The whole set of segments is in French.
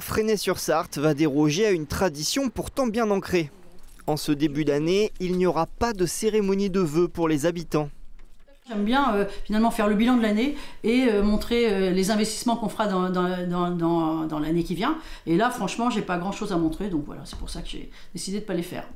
Fresnay-sur-Sarthe va déroger à une tradition pourtant bien ancrée. En ce début d'année, il n'y aura pas de cérémonie de vœux pour les habitants. J'aime bien finalement faire le bilan de l'année et montrer les investissements qu'on fera dans l'année qui vient. Et là, franchement, j'ai pas grand-chose à montrer, donc voilà, c'est pour ça que j'ai décidé de ne pas les faire.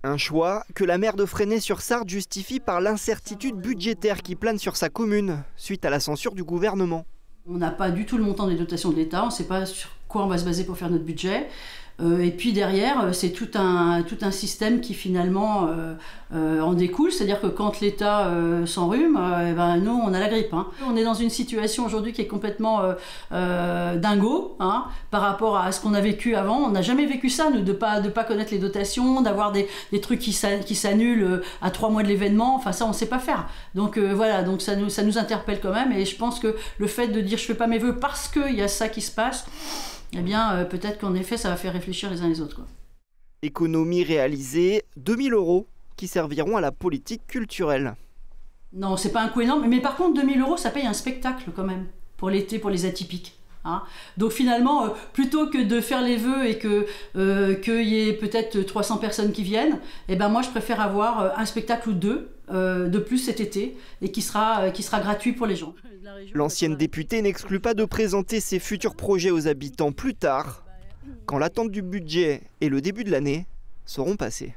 Un choix que la maire de Fresnay-sur-Sarthe justifie par l'incertitude budgétaire qui plane sur sa commune, suite à la censure du gouvernement. On n'a pas du tout le montant des dotations de l'État, on ne sait pas sur quoi on va se baser pour faire notre budget. Et puis derrière, c'est tout un système qui finalement en découle. C'est-à-dire que quand l'État s'enrhume, nous, on a la grippe. Hein. On est dans une situation aujourd'hui qui est complètement dingo par rapport à ce qu'on a vécu avant. On n'a jamais vécu ça, nous, de pas connaître les dotations, d'avoir des trucs qui s'annulent à 3 mois de l'événement. Enfin, ça, on ne sait pas faire. Donc voilà, donc ça nous interpelle quand même. Et je pense que le fait de dire « je ne fais pas mes vœux parce qu'il y a ça qui se passe », eh bien, peut-être qu'en effet, ça va faire réfléchir les uns les autres, quoi. Économie réalisée, 2 000 € qui serviront à la politique culturelle. Non, c'est pas un coût énorme, mais par contre, 2 000 € ça paye un spectacle quand même, pour l'été, pour les atypiques. Hein. Donc finalement, plutôt que de faire les vœux et qu'il y ait peut-être 300 personnes qui viennent, eh ben moi je préfère avoir un spectacle ou deux de plus cet été et qui sera gratuit pour les gens. L'ancienne députée n'exclut pas de présenter ses futurs projets aux habitants plus tard, quand l'attente du budget et le début de l'année seront passés.